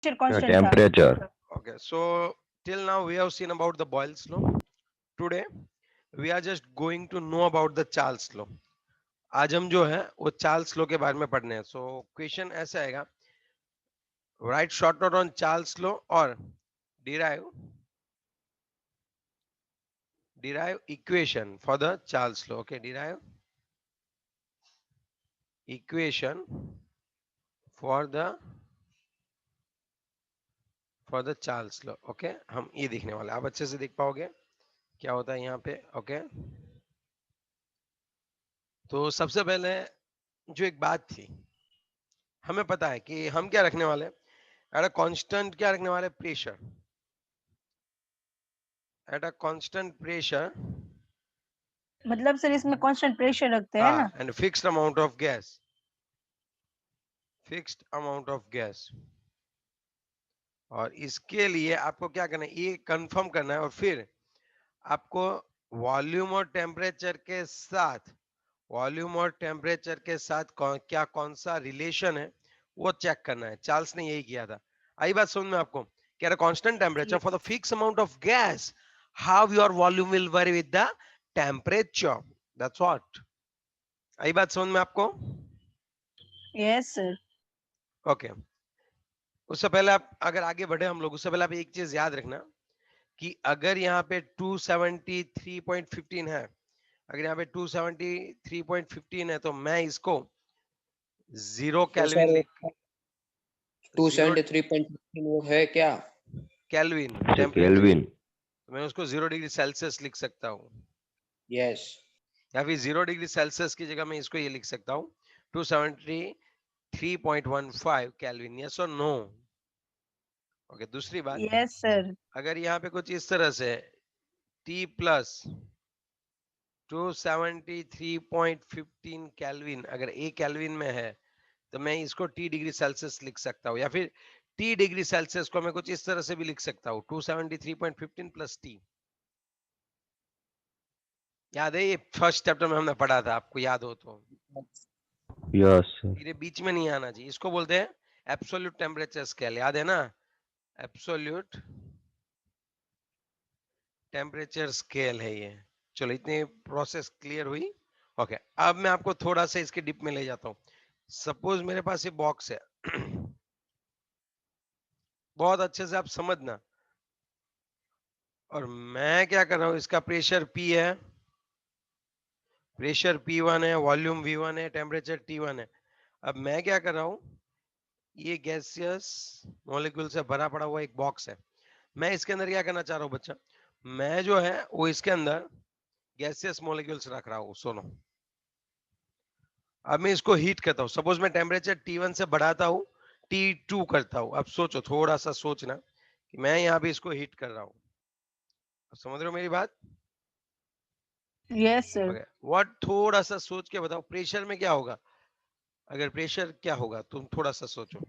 constant temperature. Okay, so till now we have seen about the Boyle's law. Today we are just going to know about the Charles law. आज हम जो है वो Charles law के बारे में पढ़ने हैं. सो क्वेश्चन ऐसा आएगा, right short note on Charles law और derive equation for the Charles law. Okay, derive equation for the Charles law. Okay, हम ये देखने वाले, आप अच्छे से देख पाओगे क्या होता है यहाँ पे. ओके, तो सबसे पहले जो एक बात थी, हमें पता है कि हम क्या रखने वाले, एट अ कांस्टेंट क्या रखने वाले, pressure. Eight a constant pressure, मतलब सर इसमें कांस्टेंट प्रेशर रखते हैं ना. And fixed amount of gas, fixed amount of gas. और इसके लिए आपको क्या करना है, ये कंफर्म करना है, और फिर आपको वॉल्यूम और टेम्परेचर के साथ, वॉल्यूम और टेम्परेचर के साथ क्या कौन सा रिलेशन है वो चेक करना है. चार्ल्स ने यही किया था. आई बात समझ में आपको, कह रहा constant temperature for the fix amount of gas, how your volume will vary with the temperature. That's what. I बात समझ में आपको? Yes sir. ओके, उससे पहले आप अगर आगे बढ़े हम लोग, उससे पहले आप एक चीज याद रखना कि अगर यहाँ पे 273.15 है, अगर यहाँ पे 273.15 है, तो मैं इसको 0 केल्विन लिख, 273.15 वो है क्या? केल्विन अच्छा, टेम्परेचर, केल्विन. तो मैं उसको 0 डिग्री सेल्सियस लिख सकता हूँ, यस. या फिर 0 डिग्री सेल्सियस की जगह मैं इसको ये लिख सकता हूँ 273.15 केल्विन. यस और नो? ओके, दूसरी बात, यस सर. अगर यहाँ पे कुछ इस तरह से T प्लस 273.15 केल्विन अगर एक केल्विन में है, तो मैं इसको T डिग्री सेल्सियस लिख सकता हूँ, या फिर T डिग्री सेल्सियस को मैं कुछ इस तरह से भी लिख सकता हूँ 273.15 प्लस T. याद है, ये फर्स्ट चैप्टर में हमने पढ़ा था, आपको याद हो तो. Yes, sir. ये बीच में नहीं आना चाहिए, इसको बोलते हैं एब्सोल्यूट टेम्परेचर स्केल. याद है ना, एब्सोल्यूट टेम्परेचर स्केल है ये. चलो, इतनी प्रोसेस क्लियर हुई. ओके, अब मैं आपको थोड़ा सा इसके डिप में ले जाता हूँ. सपोज मेरे पास ये बॉक्स है, बहुत अच्छे से आप समझना, और मैं क्या कर रहा हूँ, इसका प्रेशर P है, प्रेशर P1 है, वॉल्यूम V1 है, टेम्परेचर T1 है. अब मैं क्या कर रहा हूँ, ये गैसियस मॉलिक्यूल से भरा पड़ा हुआ एक बॉक्स है. मैं इसके अंदर क्या करना चाह रहा हूँ बच्चा, मैं जो है वो इसके अंदर गैसियस मॉलिक्यूल्स रख रहा हूँ. सुनो, अब मैं इसको हीट करता हूँ. सपोज मैं टेम्परेचर T1 से बढ़ाता हूँ, T2 करता हूँ. अब सोचो, थोड़ा सा सोचना कि मैं यहाँ पे इसको हीट कर रहा हूँ. समझ रहे हो मेरी बात? Yes sir. व्हाट, थोड़ा सा सोच के बताओ, प्रेशर में क्या होगा? अगर प्रेशर क्या होगा, तुम थोड़ा सा सोचो.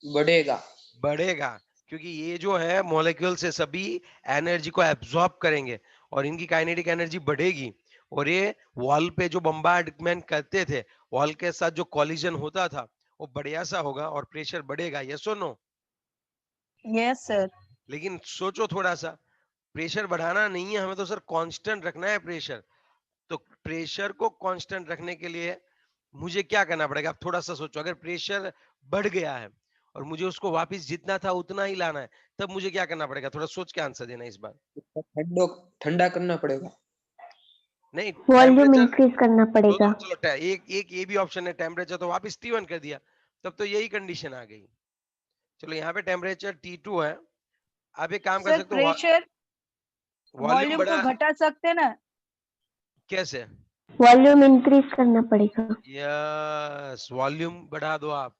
बढ़ेगा. बढ़ेगा, क्योंकि ये जो है मॉलिक्यूल से सभी एनर्जी को एब्जॉर्ब करेंगे और इनकी काइनेटिक एनर्जी बढ़ेगी. और ये वॉल पे जो बम्बार्डमेंट करते थे, वॉल के साथ जो कॉलिजन होता था, वो बढ़िया सा होगा और प्रेशर बढ़ेगा. यस और नो? Yes sir. लेकिन सोचो थोड़ा सा, प्रेशर बढ़ाना नहीं है हमें, तो सर कांस्टेंट रखना है प्रेशर. तो प्रेशर को कांस्टेंट रखने के लिए मुझे क्या करना पड़ेगा? आप थोड़ा सा सोचो, अगर प्रेशर बढ़ गया है और मुझे उसको वापस जितना था उतना ही लाना है, तब मुझे क्या करना पड़ेगा? थोड़ा सोच के आंसर देना इस बार. ठंडा करना पड़ेगा. नहीं, वॉल्यूम टेम्परेचर, इंक्रीज करना पड़ेगा. चलो एक एक ये भी ऑप्शन है, टेम्परेचर तो वापस T1 कर दिया, तब तो यही कंडीशन आ गई. चलो, यहाँ पे टेम्परेचर T2 है. आप एक काम कर सर सकते हो, प्रेशर वॉल्यूम वॉल्यूम को बढ़ा, घटा सकते हैं ना. कैसे? वॉल्यूम इंक्रीज करना पड़ेगा. यस, वॉल्यूम बढ़ा दो आप,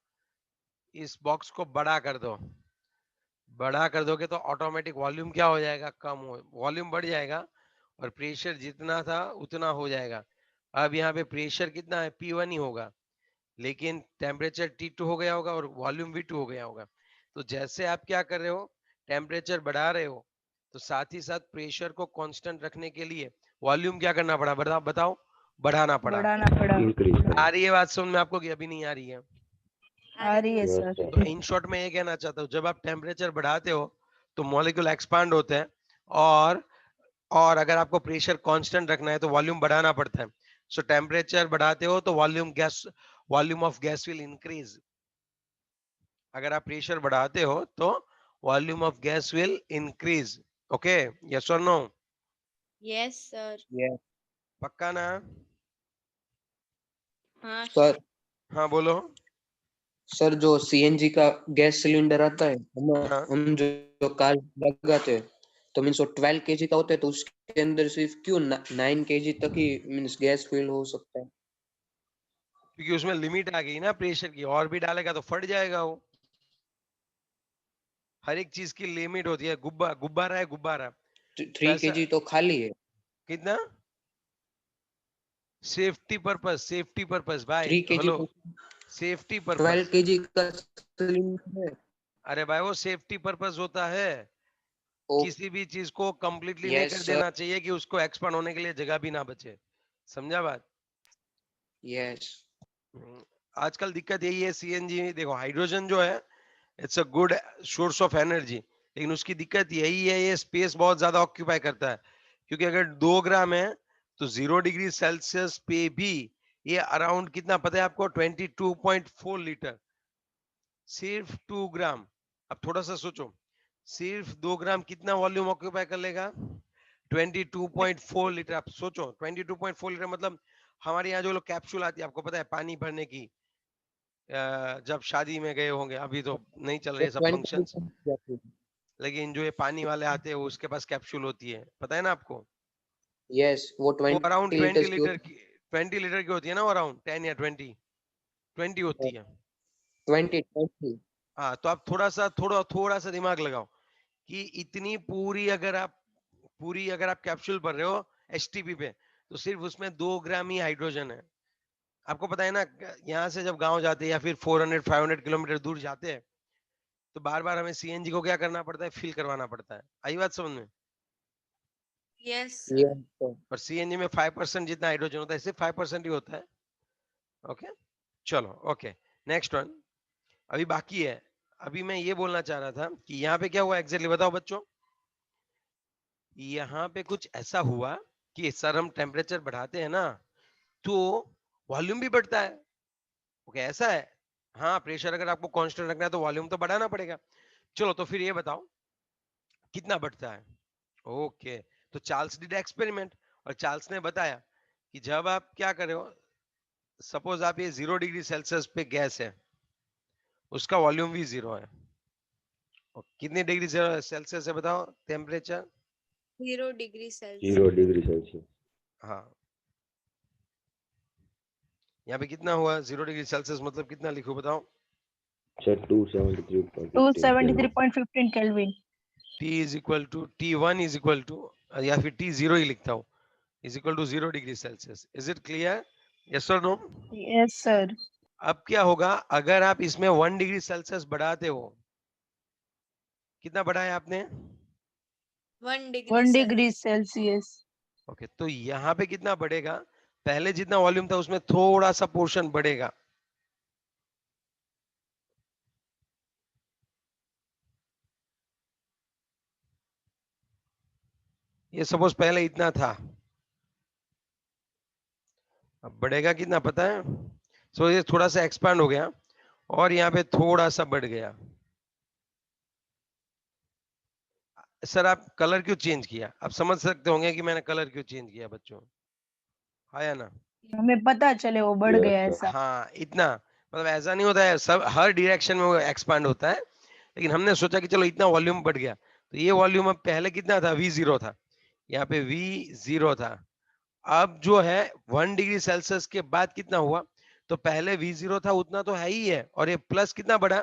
इस बॉक्स को बड़ा कर दो. बड़ा कर दोगे तो ऑटोमेटिक वॉल्यूम क्या हो जाएगा? कम हो, वॉल्यूम बढ़ जाएगा और प्रेशर जितना था उतना हो जाएगा. अब यहाँ पे प्रेशर कितना है? P1 ही होगा, लेकिन टेम्परेचर T2 हो गया होगा और वॉल्यूम V2 हो गया होगा. तो जैसे आप क्या कर रहे हो, टेम्परेचर बढ़ा रहे हो, तो साथ ही साथ प्रेशर को कांस्टेंट रखने के लिए वॉल्यूम क्या करना पड़ा? बताओ, बढ़ाना पड़ा. बढ़ाना पड़ा. Increase आ करना. रही है बात समझ में आपको कि अभी नहीं आ रही है? आ रही है Yes, सर। sir. तो इन शॉर्ट में ये कहना चाहता हूँ, जब आप टेम्परेचर बढ़ाते हो तो मॉलिक्यूल एक्सपांड होते हैं, और अगर आपको प्रेशर कांस्टेंट रखना है तो वॉल्यूम बढ़ाना पड़ता है। सो टेम्परेचर बढ़ाते हो तो volume of gas will increase. अगर आप प्रेशर बढ़ाते हो तो volume of gas will increase. Okay, yes और नो? Yes sir. yes. पक्का ना? हाँ सर हाँ बोलो। सर जो सीएनजी का गैस सिलेंडर आता है हाँ। हम जो कार लगाते हैं तो मीन्स वो 12 केजी का होता है, तो उसके अंदर सिर्फ क्यों 9 केजी तक ही मीन्स गैस फिल हो सकता है? क्योंकि उसमें लिमिट आ गई ना प्रेशर की, और भी डालेगा तो फट जाएगा वो। हर एक चीज की लिमिट होती है। गुब्बारा है गुब्बारा, तो 3 ऐसा केजी तो खाली है। कितना? सेफ्टी पर्पस भाई, 3 केजी हेलो, तो सेफ्टी 12 पर्पस। केजी का सिलेंडर है। अरे भाई वो सेफ्टी पर्पस होता है। ओ किसी भी चीज को कंप्लीटली नहीं यस कर सर, देना चाहिए कि उसको एक्सपांड होने के लिए जगह भी ना बचे। समझा बात? यस आजकल दिक्कत यही है सीएनजी। देखो हाइड्रोजन जो है, it's a good source of energy, लेकिन उसकी दिक्कत यही है, ये स्पेस बहुत ज्यादा ऑक्यूपाई करता है। क्योंकि अगर 2 ग्राम है तो 0 डिग्री सेल्सियस पे भी ये अराउंड कितना पता है आपको? 22.4 लीटर। सिर्फ 2 ग्राम। अब थोड़ा सा सोचो, सिर्फ 2 ग्राम कितना वॉल्यूम ऑक्यूपाई कर लेगा? 22.4 लीटर। आप सोचो 22.4 लीटर मतलब हमारे यहाँ जो लोग कैप्सूल आती है, आपको पता है पानी भरने की, जब शादी में गए होंगे, अभी तो नहीं चल वो रहे सब 20 फंक्शंस, लीटर लेकिन जो ये पानी वाले आते हैं उसके पास कैप्सूल होती है, पता है ना आपको? यस वो वो 20 अराउंड लीटर 20 की लीटर होती की, 20 लीटर की होती है ना, वो अराउंड 10 या 20 होती है। है। 20 हाँ, तो आप थोड़ा सा दिमाग लगाओ कि इतनी पूरी अगर आप कैप्सूल भर रहे हो एसटीपी पे, तो सिर्फ उसमें 2 ग्राम ही हाइड्रोजन है। आपको पता है ना, यहाँ से जब गांव जाते हैं या फिर 400-500 किलोमीटर दूर जाते हैं, तो बार बार हमें सीएनजी को क्या करना पड़ता है? फिल करवाना पड़ता है। आई बात समझ में? Yes yes sir. और सीएनजी में 5% जितना हाइड्रोजन होता है, सिर्फ 5% ही होता है। ओके, चलो ओके, नेक्स्ट वन अभी बाकी है। अभी मैं ये बोलना चाह रहा था कि यहाँ पे क्या हुआ एग्जैक्टली, बताओ बच्चों। यहाँ पे कुछ ऐसा हुआ कि सर हम टेम्परेचर बढ़ाते हैं ना तो वॉल्यूम भी बढ़ता है। ओके, ऐसा है। हाँ, प्रेशर अगर आपको कांस्टेंट रखना है तो वॉल्यूम तो बढ़ाना पड़ेगा। चलो तो फिर ये बताओ कितना बढ़ता है। ओके, तो चार्ल्स डिड एक्सपेरिमेंट, और चार्ल्स ने बताया कि जब आप क्या कर रहे हो, सपोज आप ये 0 डिग्री सेल्सियस पे गैस है, उसका वॉल्यूम भी 0 है। और कितनी डिग्री सेल्सियस है बताओ temperature? 0 degree Celsius. 0 degree Celsius. हाँ, यहाँ पे कितना हुआ 0 डिग्री सेल्सियस मतलब कितना लिखो बताओ? Sir, 273.15 Kelvin. 273.15 Kelvin. T is equal to T1 is equal to, या फिर T0 ही लिखता हूँ, is equal to 0 degree Celsius. Is it clear? Yes और नो? Yes sir. अब क्या होगा अगर आप इसमें 1 डिग्री सेल्सियस बढ़ाते हो? कितना बढ़ाया आपने? 1 degree 1 Celsius. degree Celsius. Okay, तो यहाँ पे कितना बढ़ेगा? पहले जितना वॉल्यूम था उसमें थोड़ा सा पोर्शन बढ़ेगा। ये सपोज पहले इतना था, अब बढ़ेगा कितना पता है? सो ये थोड़ा सा एक्सपांड हो गया और यहाँ पे थोड़ा सा बढ़ गया। सर आप कलर क्यों चेंज किया? आप समझ सकते होंगे कि मैंने कलर क्यों चेंज किया बच्चों, आया ना? हमें पता चले वो बढ़ Yes, गया sir. ऐसा। हाँ, इतना मतलब ऐसा नहीं होता है, सब हर डायरेक्शन में वो एक्सपांड होता है, लेकिन हमने सोचा कि चलो इतना वॉल्यूम बढ़ गया, तो ये वॉल्यूम अब पहले कितना था? V0 था, यहाँ पे V0 था। अब जो है 1 डिग्री सेल्सियस के बाद कितना हुआ? तो पहले V0 था उतना तो है ही है, और ये प्लस कितना बढ़ा?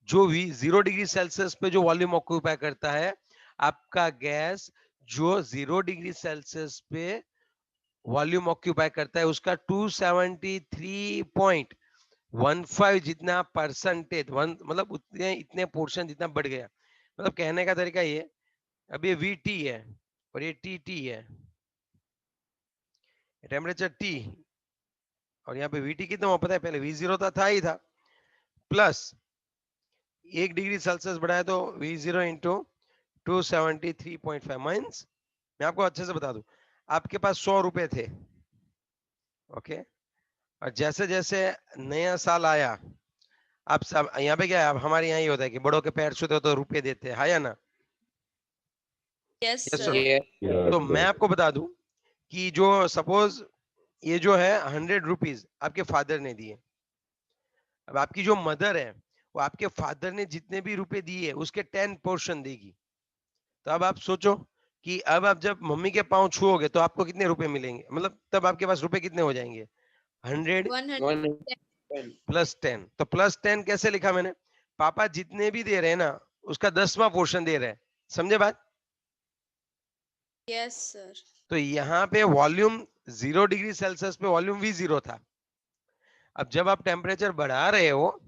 जो भी 0 डिग्री सेल्सियस पे जो वॉल्यूम ऑक्यूपाई करता है आपका गैस, जो 0 डिग्री सेल्सियस पे वॉल्यूम ऑक्यूपाई करता है उसका 273.15 जितना परसेंटेज, मतलब उतने इतने पोर्शन जितना बढ़ गया। मतलब कहने का तरीका ये, अब ये VT है और ये TT है, टेम्परेचर T, और यहाँ पे VT कितना हुआ पता है? पहले V0 था ही था, प्लस 1 डिग्री सेल्सियस बढ़ाए तो V0 इंटू 273.5 माइनस, मैं आपको अच्छे से बता दूं, आपके पास 100 रुपए थे, ओके, और जैसे जैसे नया साल आया, आप सब यहाँ पे क्या है, अब हमारे यहाँ ही होता है कि बड़ों के पैर छूते हो तो रुपए देते हैं, हाँ या ना? Yes, Yes, sir. sir. ये तो मैं आपको बता दूं कि जो सपोज ये जो है 100 रुपीज आपके फादर ने दिए, अब आपकी जो मदर है वो आपके फादर ने जितने भी रुपए दिए उसके 10 पोर्शन देगी। तो अब आप सोचो कि अब आप जब मम्मी के पाँव छुओगे तो आपको कितने रुपए मिलेंगे, मतलब तब आपके पास रुपए कितने हो जाएंगे, 100 110. 110 प्लस 10। तो प्लस 10 कैसे लिखा मैंने, पापा जितने भी दे रहे हैं ना उसका 10वां पोर्शन दे रहे हैं, समझे बात? Yes, sir. तो यहाँ पे वॉल्यूम 0 डिग्री सेल्सियस पे वॉल्यूम V0 था। अब जब आप टेम्परेचर बढ़ा रहे हो,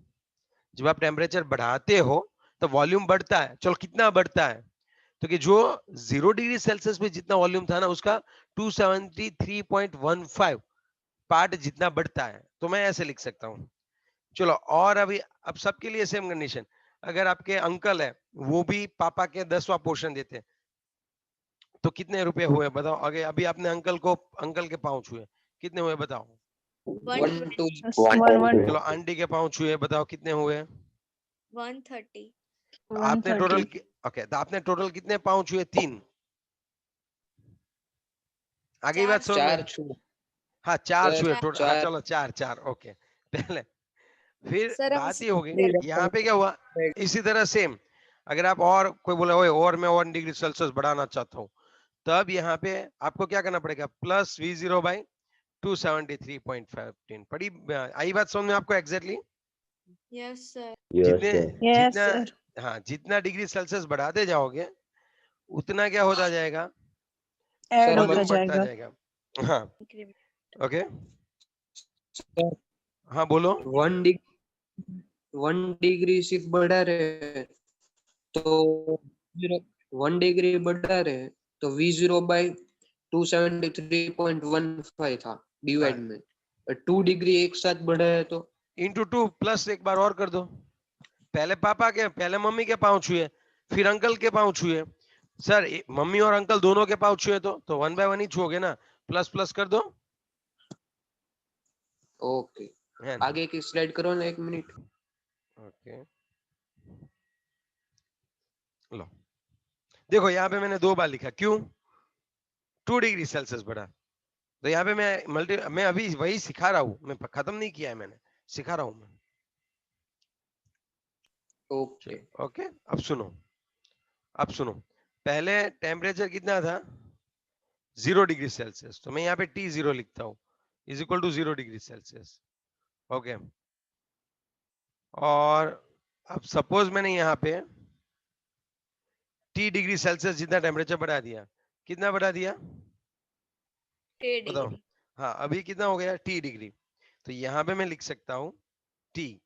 जब आप टेम्परेचर बढ़ाते हो तो वॉल्यूम बढ़ता है। चलो कितना बढ़ता है, तो कि जो 0 डिग्री सेल्सियस पे जितना वॉल्यूम था ना उसका 273.15 पार्ट जितना बढ़ता है, तो मैं ऐसे लिख सकता हूँ। चलो और अभी अब सबके लिए सेम कंडीशन, अगर आपके अंकल है वो भी पापा के 10वां पोर्शन देते हैं तो कितने रुपए हुए बताओ? आगे अभी आपने अंकल के पाँव छुए, कितने हुए बताओ? 120. 1 चलो आंटी के पाँव छुए, बताओ कितने हुए? 130. तो आपने टोटल 130 ओके, तो आपने टोटल कितने पाँव छुए? 3। आगे की बात समझ चार में? छू हाँ 4 छुए चार. टोटल, हाँ चार चलो 4 ओके। पहले फिर Sir, हम बात ये होगी, नहीं यहाँ पे क्या हुआ, रखा इसी तरह सेम, अगर आप और कोई बोले ओए और मैं 1 डिग्री सेल्सियस बढ़ाना चाहता हूँ, तब यहाँ पे आपको क्या करना पड़ेगा, प्लस V0 बाई 273.15। पड़ी आई बात समझ में आपको एग्जैक्टली? yes, sir. जितने Yes, जितना sir. हाँ जितना डिग्री सेल्सियस बढ़ाते जाओगे उतना क्या होता जाएगा, ऐड सर होता वॉल्यूम बढ़ता जाएगा। जाएगा। हाँ Increment. ओके, सर हाँ बोलो। 1 डिग्री सिर्फ बढ़ा रहे तो 1 डिग्री बढ़ा रहे तो V0 बाई 273.15 था हाँ डिवाइड में, 2 डिग्री एक साथ बढ़ा है तो इंटू 2 प्लस एक बार और कर दो, पहले पापा के पहले मम्मी के पाँव छुए फिर अंकल के पाँव छुए, सर मम्मी और अंकल दोनों के पाँव छुए तो 1 बाय 1 ही छुओगे ना, प्लस प्लस कर दो, ओके। है ना? आगे की स्लाइड करो ना 1 मिनट। ओके लो देखो यहाँ पे मैंने 2 बार लिखा, क्यों? 2 डिग्री सेल्सियस बढ़ा, तो यहाँ पे मैं अभी वही सिखा रहा हूँ, मैं खत्म नहीं किया है, मैंने सिखा रहा हूँ मैं। ओके ओके अब सुनो, पहले टेम्परेचर कितना था, 0 डिग्री सेल्सियस, तो मैं यहाँ पे T0 लिखता हूँ is equal to 0 degree Celsius, okay. और अब सपोज मैंने यहाँ पे T डिग्री सेल्सियस जितना टेम्परेचर बढ़ा दिया, कितना बढ़ा दिया 10 बताओ? degree. हाँ अभी कितना हो गया T डिग्री, तो यहाँ पे मैं लिख सकता हूँ T।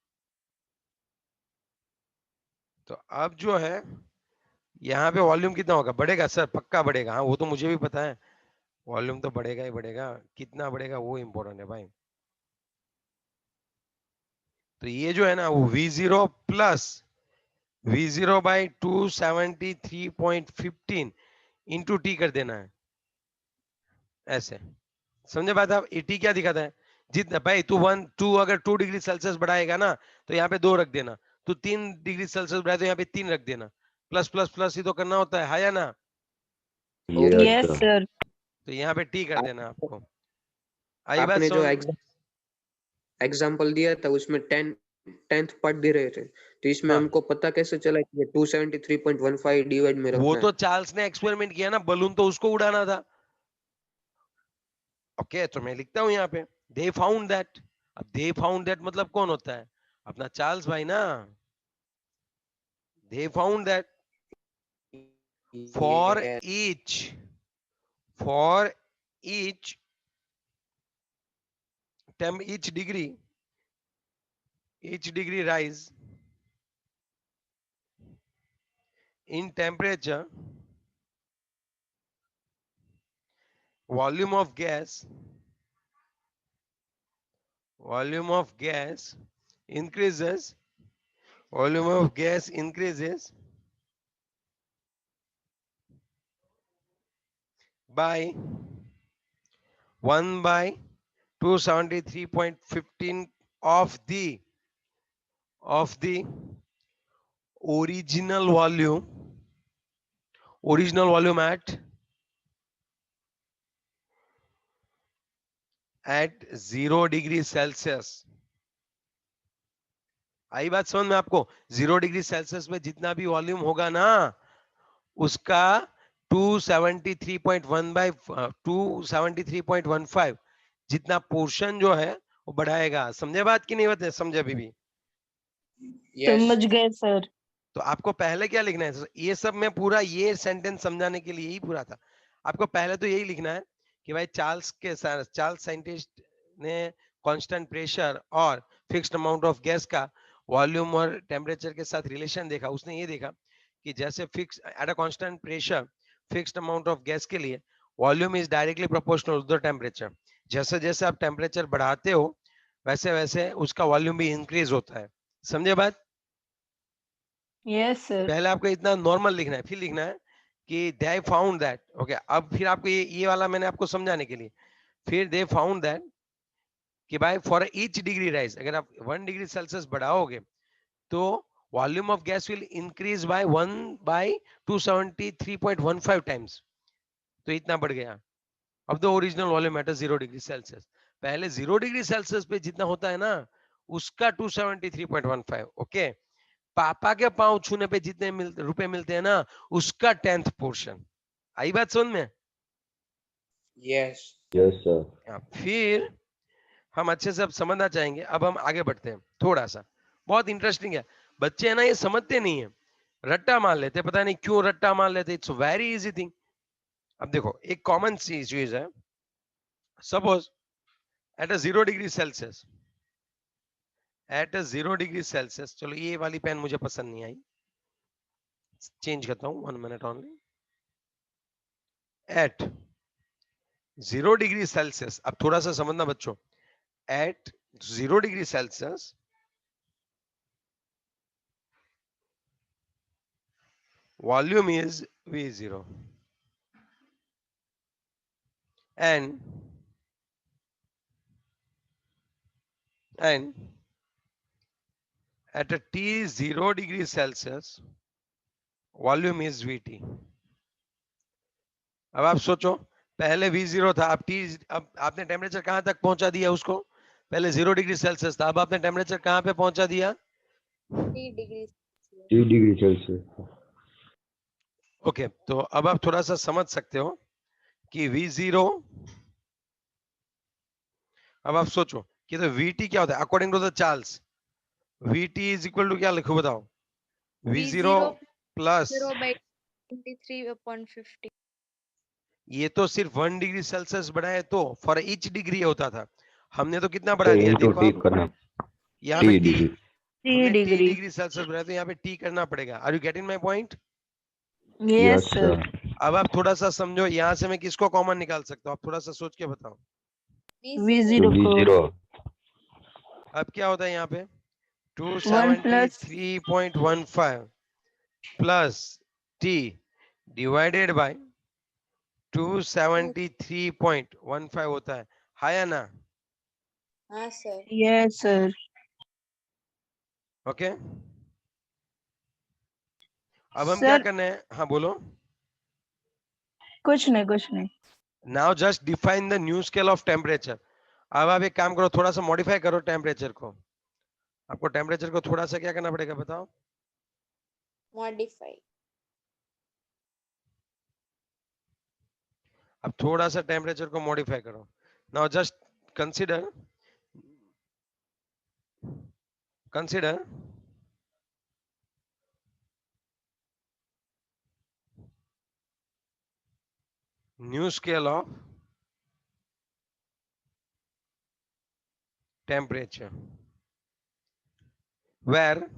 तो अब जो है यहाँ पे वॉल्यूम कितना होगा, बढ़ेगा सर, पक्का बढ़ेगा, हाँ वो तो मुझे भी पता है, वॉल्यूम तो बढ़ेगा ही बढ़ेगा, कितना बढ़ेगा वो इम्पोर्टेंट है भाई। तो ये जो है ना वो V0 plus V0 by 273.15 into T कर देना है, ऐसे समझे बात आप? टी क्या दिखाता है, जितना भाई तू अगर 2 डिग्री सेल्सियस बढ़ाएगा ना तो यहाँ पे 2 रख देना, तू 3 डिग्री सेल्सियस बढ़ाए तो यहाँ पे 3 रख देना, प्लस प्लस प्लस ही तो करना होता है या ना? Yes, sir. तो यहाँ पे टी कर देना आपको, आई बात आपने जो समझ? एग्जांपल दिया था उसमें 10th पार्ट दे रहे थे, तो इसमें हाँ हमको पता कैसे चला कि ये 273.15 डिवाइड में वो रखना तो है? चार्ल्स ने एक्सपेरिमेंट किया ना, बलून तो उसको उड़ाना था, ओके। तो मैं लिखता हूँ यहाँ पे दे फाउंड दैट, अब दे फाउंड दैट मतलब कौन होता है, अपना चार्ल्स भाई ना। दे फाउंड दैट for ये each each degree rise in temperature, volume of gas increases Volume of gas increases by 1 by 273.15 of the original volume at 0 degree Celsius. आई बात समझ में आपको? 0 डिग्री सेल्सियस में जितना भी वॉल्यूम होगा ना उसका 273.1 बाय 273.15 जितना पोर्शन जो है वो बढ़ाएगा. समझे बात की नहीं बात है? समझे अभी भी? Yes. समझ गए सर. तो आपको पहले क्या लिखना है? ये सब में पूरा ये सेंटेंस समझाने के लिए ही पूरा था. आपको पहले तो यही लिखना है कि भाई चार्ल्स साइंटिस्ट ने कांस्टेंट प्रेशर और फिक्स्ड अमाउंट ऑफ गैस का वॉल्यूम और टेम्परेचर के साथ रिलेशन देखा. उसने ये देखा कि जैसे fix at a constant pressure fixed amount of gas के लिए volume is directly proportional to the temperature. जैसे जैसे आप टेम्परेचर बढ़ाते हो वैसे वैसे उसका वॉल्यूम भी इंक्रीज होता है. समझे बात? Yes sir. पहले आपको इतना नॉर्मल लिखना है, फिर लिखना है कि दे फाउंड दैट. ओके, अब फिर आपको ये वाला मैंने आपको समझाने के लिए फिर दे फाउंड दैट कि भाई फॉर ईच डिग्री राइज अगर आप 1 डिग्री सेल्सियस बढ़ाओगे तो volume of gas will increase by 1 by 273.15 times. तो इतना बढ़ गया अब the original volume at 0 degree Celsius. पहले 0 डिग्री सेल्सियस पे जितना होता है ना उसका 273.15. ओके, पापा के पांव छूने पे जितने रुपए मिलते हैं ना उसका 10th पोर्शन. आई बात समझ में? Yes. Yes, sir. फिर हम अच्छे से अब समझना चाहेंगे. अब हम आगे बढ़ते हैं थोड़ा सा. बहुत इंटरेस्टिंग है. बच्चे है ना ये समझते नहीं है, रट्टा मार लेते. पता नहीं क्यों रट्टा मार लेते. It's very easy thing. अब देखो एक कॉमन चीज है. सपोज एट 0 डिग्री सेल्सियस चलो ये वाली पेन मुझे पसंद नहीं आई, चेंज करता हूं. 1 minute only. At 0 degree Celsius, अब थोड़ा सा समझना बच्चों. At 0 degree Celsius volume is V0 and at a T 0 degree Celsius volume is VT. अब आप सोचो पहले V0 था, अब आपने टेम्परेचर कहां तक पहुंचा दिया उसको? पहले 0 डिग्री सेल्सियस था, अब आपने टेम्परेचर कहां पे पहुंचा दिया? 3 degrees. 3 degree Celsius. ओके, तो अब आप थोड़ा सा समझ सकते हो कि V0. अब आप सोचो कि तो VT क्या होता है according to the Charles? VT is equal to क्या लिखो बताओ? V0 plus 0 by 23/50. ये तो सिर्फ 1 डिग्री सेल्सियस बढ़ाए तो फॉर ईच डिग्री होता था. हमने तो कितना तो बढ़ा दिया इनटू देखो टी आप. करना. यहाँ पे T T degree. 3 3 degree. Degree Celsius बढ़ाया तो यहाँ पे T करना पड़ेगा. Are you getting my point? Yes Yes, sir. sir. अब आप थोड़ा सा समझो, यहाँ से मैं किसको कॉमन निकाल सकता हूँ? आप थोड़ा सा सोच के बताओ. V0 So को V0. अब क्या होता है यहाँ पे? 1 plus 273.15 plus T divided by 273.15 होता है. हाँ या ना? हाँ सर. Yes sir. ओके, अब हम क्या सर करना है? हाँ बोलो. कुछ नहीं. Now just define the new scale of temperature. अब आप एक काम करो, थोड़ा सा मॉडिफाई करो टेम्परेचर को. आपको टेम्परेचर को थोड़ा सा क्या करना पड़ेगा बताओ? Modify. अब थोड़ा सा टेम्परेचर को मॉडिफाई करो. Now just consider new scale of temperature where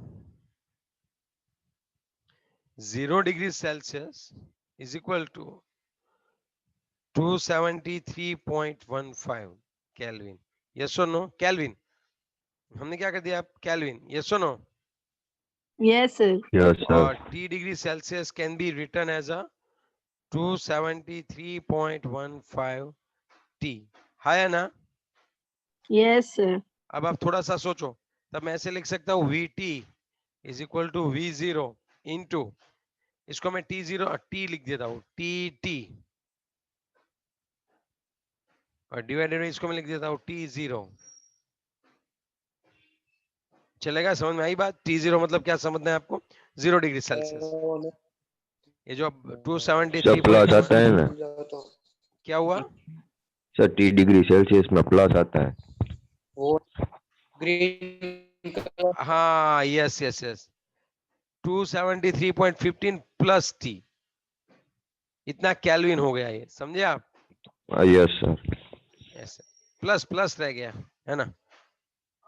0 degrees Celsius is equal to 273.15 Kelvin. Yes or no? Kelvin. हमने क्या कर दिया? Kelvin. Yes or no? Yes, sir. Yes, sir. और T degree Celsius can be written as a 273.15 T. है ना? Yes, sir. अब आप थोड़ा सा सोचो, तब मैं ऐसे लिख सकता हूँ VT is equal to V0 into, इसको मैं T0 T लिख देता हूँ TT, और डिवाइडेड बाई इसको मैं लिख देता हूँ T0। चलेगा? समझ में आई बात? T0 मतलब क्या समझना है आपको? 0 डिग्री सेल्सियस। ये जो सर 273 प्लस आता है ना क्या हुआ? सर? 30 डिग्री सेल्सियस में प्लस आता है। वो ग्रीन हाँ, yes yes yes, 273.15 plus T, इतना केल्विन हो गया ये, समझे आप? Yes sir. ऐसे प्लस प्लस रह गया, है ना?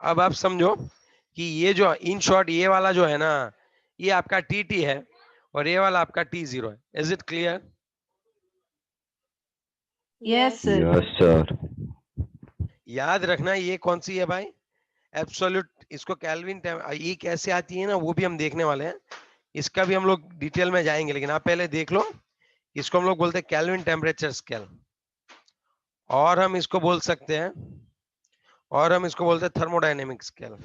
अब आप समझो कि ये जो इन शॉर्ट ये वाला जो है ना, ये आपका TT है और ये वाला आपका T0 है। Is it clear? Yes, sir. Yes sir. याद रखना ये कौन सी है भाई? एब्सोल्यूट। इसको केल्विन ये कैसे आती है ना, वो भी हम देखने वाले हैं, इसका भी हम लोग डिटेल में जाएंगे, लेकिन आप पहले देख लो। इसको हम लोग बोलते हैं केल्विन टेम्परेचर स्केल, और हम इसको बोल सकते हैं, और हम इसको बोलते हैं थर्मोडायनेमिक स्केल,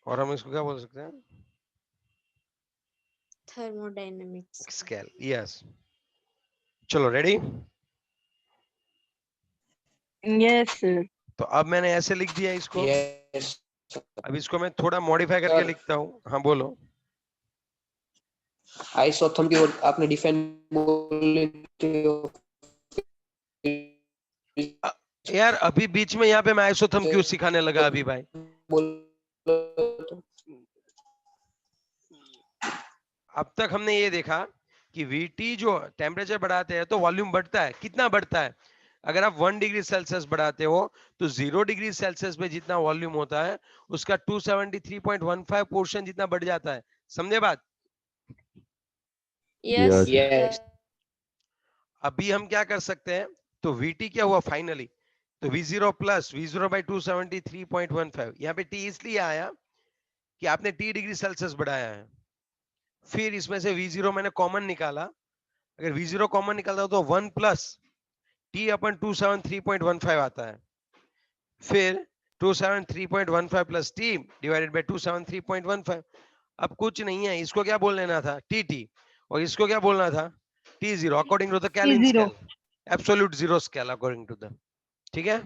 और हम इसको क्या बोल सकते हैं? Thermodynamics. स्केल। यस, चलो रेडी? Yes, sir. तो अब मैंने ऐसे लिख दिया इसको, यस अब इसको मैं थोड़ा मॉडिफाई करके सर। लिखता हूँ। हाँ बोलो। आइसोथर्म की और आपने डिफाइन बोली यार अभी बीच में यहाँ पे मैं आइसोथर्म क्यों सिखाने लगा अभी भाई? अब तक हमने ये देखा कि VT जो टेम्परेचर बढ़ाते हैं तो वॉल्यूम बढ़ता है। कितना बढ़ता है? अगर आप 1 डिग्री सेल्सियस बढ़ाते हो तो 0 डिग्री सेल्सियस में जितना वॉल्यूम होता है उसका 273.15 पोर्शन जितना बढ़ जाता है। समझे बात? Yes, yes sir. अभी हम क्या कर सकते हैं? तो VT क्या हुआ फाइनली? तो V0 प्लस V0 बाई 273.15, यहाँ पे T इसलिए आया कि आपने T डिग्री सेल्सियस बढ़ाया है। फिर इसमें से V0 मैंने कॉमन निकाला, अगर V0 कॉमन निकालता तो 1 प्लस T अपन 273.15 आता है, फिर 273.15 प्लस T डिवाइडेड बाय 273.15। अब कुछ नहीं है, इसको क्या बोल लेना था? TT, और इसको क्या बोलना था? T0 according to the Kelvin T0. Scale, absolute zero scale according to the. ठीक है?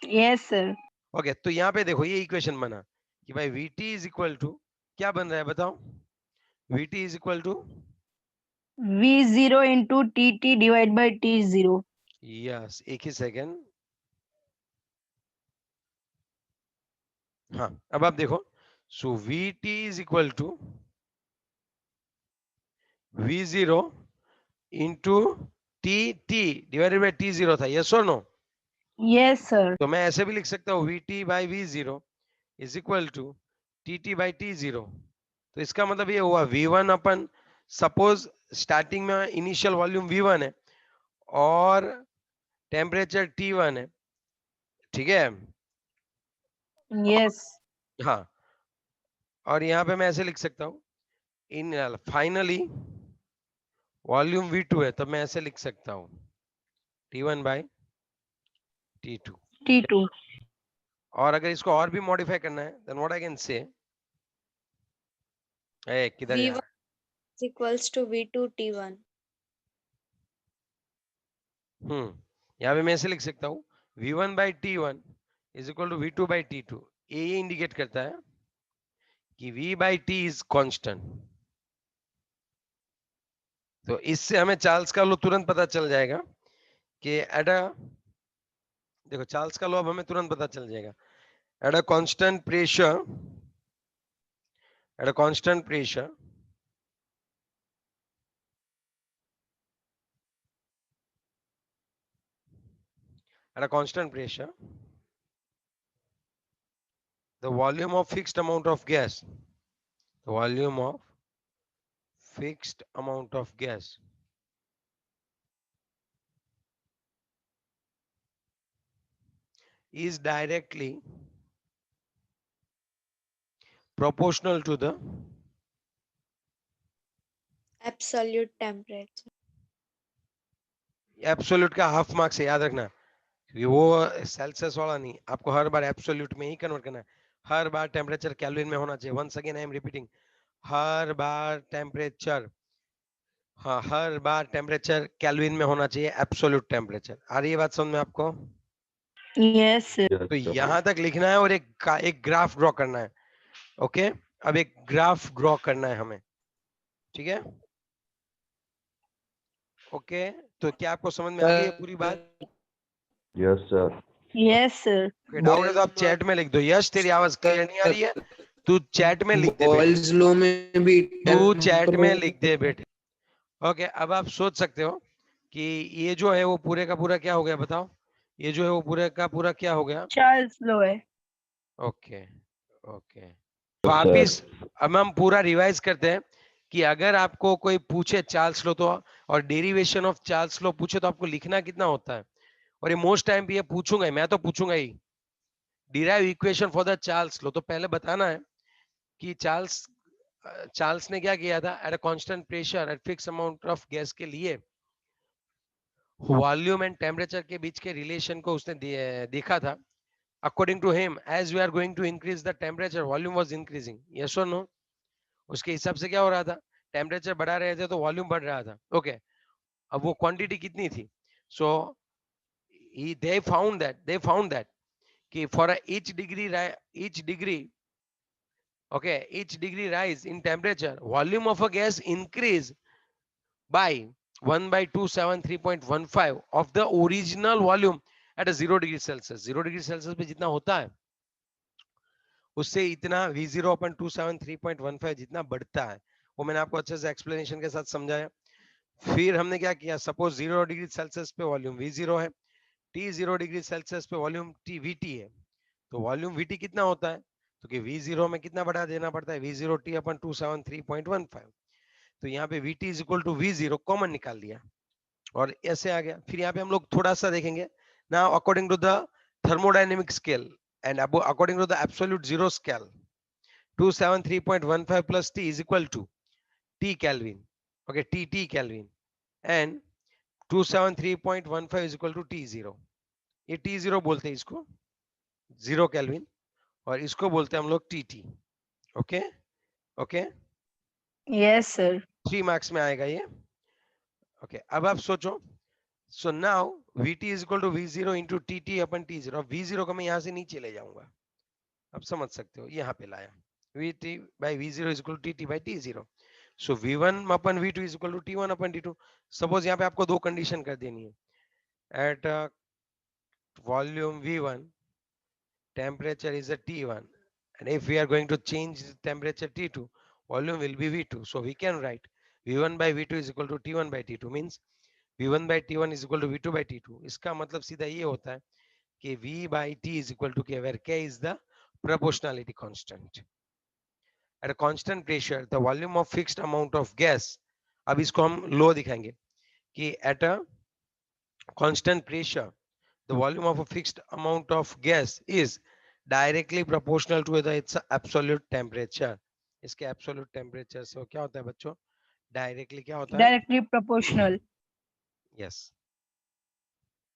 Yes, sir. ओके, तो यहाँ पे देखो ये इक्वेशन बना कि भाई VT इज इक्वल टू क्या बन रहा है बताओ? VT is equal to, V0 into TT divided by T0. Yes एक ही सेकेंड, हाँ अब आप देखो, so VT is equal to V0 into TT divided by T0 था, यस और नो? Yes, sir. तो मैं ऐसे भी लिख सकता हूँ VT by V0 is equal to TT by T0। तो इसका मतलब ये हुआ V1 अपन, सपोज स्टार्टिंग में इनिशियल वॉल्यूम V1 है और टेम्परेचर T1 है, ठीक है? Yes. हाँ, और यहाँ पे मैं ऐसे लिख सकता हूँ इन फाइनली वॉल्यूम V2 है, तब मैं ऐसे लिख सकता हूँ T1 बाई T2। T2. और अगर इसको और भी मॉडिफाई करना है then what I can say, किधर जा V1 रहा है? is equals to V2 T1. यहाँ पे मैं ऐसे लिख सकता हूँ V1 by T1 is equal to V2 by T2। ये इंडिकेट करता है कि V by T is constant. तो इससे हमें चार्ल्स का लॉ तुरंत पता चल जाएगा कि एट अ, देखो चार्ल्स का लॉ अब हमें तुरंत पता चल जाएगा, eight a constant pressure, eight a constant pressure at a constant pressure, the volume of fixed amount of gas, the volume of fixed amount of gas is directly proportional to the absolute temperature. Absolute का half marks है, याद रखना, क्योंकि वो Celsius वाला नहीं, आपको हर बार absolute में ही कन्वर्ट करना है। हर बार टेम्परेचर केल्विन में होना चाहिए। Once again I am repeating, हर बार टेम्परेचर, हाँ हर बार टेम्परेचर केल्विन में होना चाहिए, एब्सोल्यूट टेम्परेचर। आ रही है बात समझ में आपको? Yes, sir. Yes, तो sir. यहां तक लिखना है और एक ग्राफ ड्रॉ करना है। ओके, अब एक ग्राफ ड्रॉ करना है हमें, ठीक है? ओके, तो क्या आपको समझ में आ गई है पूरी बात? Yes, sir. Yes, sir. Doubt है तो आप चैट में लिख दो। यश तेरी आवाज क्लियर नहीं आ रही है, तू चैट में लिख दे बेटे, बॉयल्स लॉ में भी तू चैट में लिख दे बेटे। ओके, अब आप सोच सकते हो कि ये जो है वो पूरे का पूरा क्या हो गया, बताओ? ये जो है वो पूरे का पूरा क्या हो गया? Charles law है। ओके ओके, वापिस अब हम पूरा रिवाइज करते हैं कि अगर आपको कोई पूछे चार्ल्स लॉ तो और डेरिवेशन ऑफ चार्ल्स लॉ पूछे तो आपको लिखना कितना होता है? और ये मोस्ट टाइम पे ये पूछूंगा ही, मैं तो पूछूंगा ही, derive equation for the Charles law. तो पहले बताना है कि चार्ल्स ने क्या किया था, eight a constant pressure at fix amount of gas के लिए वॉल्यूम एंड टेम्परेचर के बीच के रिलेशन को उसने देखा था। According to him, as we are going to increase the temperature volume was increasing, yes और नो? उसके हिसाब से क्या हो रहा था, टेम्परेचर बढ़ा रहे थे तो वॉल्यूम बढ़ रहा था। ओके, अब वो क्वांटिटी कितनी थी? सो they found that कि for each degree rise in temperature, volume of a gas increase by 1/273.15 of the original volume at a 0 degree Celsius। 0 degree Celsius पे जितना होता है उससे इतना V0 अपन 273.15 जितना बढ़ता है, वो मैंने आपको अच्छे से एक्सप्लेनेशन के साथ समझाया। फिर हमने क्या किया, सपोज 0 डिग्री सेल्सियस पे वॉल्यूम V0 है, T 0 डिग्री सेल्सियस पे वॉल्यूम VT है, तो वॉल्यूम VT कितना होता है? तो कि V0 में कितना बढ़ा देना पड़ता है, V0 T अपन 273.15। तो यहाँ पे VT is equal to V0 common निकाल दिया और ऐसे आ गया। फिर यहाँ पे हम लोग थोड़ा सा देखेंगे ना, according to the thermodynamic scale and according to the absolute zero scale, 273.15 plus T is equal to T Kelvin, okay, T Kelvin, and 273.15 is equal to T0। ये T0 बोलते हैं इसको, 0 केल्विन, और इसको बोलते हैं हम लोग TT। Okay okay, Yes, sir. 3 marks में आएगा ये। ओके, अब आप सोचो, so now VT is equal to V0 into TT upon T0। अब V0 को मैं यहाँ से नीचे ले जाऊंगा, अब समझ सकते हो, यहाँ पे लाया, VT by V0 is equal to TT by T0। So V1 upon V2 is equal to T1 upon T2। Suppose यहाँ पे आपको दो कंडीशन कर देनी है, eight volume V1 temperature is a T1, and if we are going to change the temperature T2, volume will be V2। So we can write V1 by V2 is equal to T1 by T2, means V1 by T1 is equal to V2 by T2। इसका मतलब सीधा ये होता है कि V by T is equal to K, where K is the proportionality constant। At a constant pressure, the volume of fixed amount of gas, अब इसको हम लो दिखाएंगे कि at a constant pressure, the volume of a fixed amount of gas is directly proportional to its absolute temperature। इसके absolute temperature से वो क्या होता है बच्चों, directly क्या होता है? Directly proportional. Yes,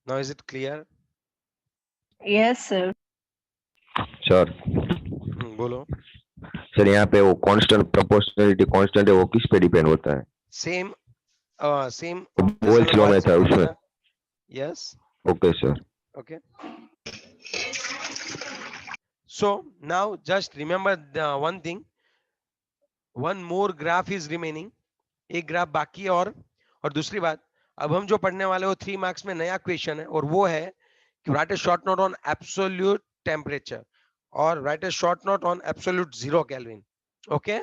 now is it clear? Yes, sir. Sir बोलो। सर यहाँ पे वो कांस्टेंट प्रोपोर्शनलिटी कांस्टेंट है, वो किस पे डिपेंड होता है? सेम सेम बोल्स लॉ में था उसमें। Yes okay sir. okay, so now just remember the one thing, one more graph is remaining, एक ग्राफ बाकी है। और दूसरी बात, अब हम जो पढ़ने वाले हो 3 मार्क्स में नया क्वेश्चन है, और वो है कि write a short note on absolute temperature और write a short note on absolute 0 kelvin. Okay,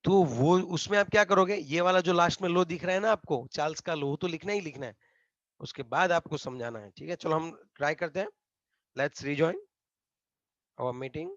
तो वो उसमें आप क्या करोगे, ये वाला जो लास्ट में लो दिख रहा है ना आपको, चार्ल्स का लो, तो लिखना ही लिखना है, उसके बाद आपको समझाना है। ठीक है, चलो हम ट्राई करते हैं। Let's rejoin our meeting.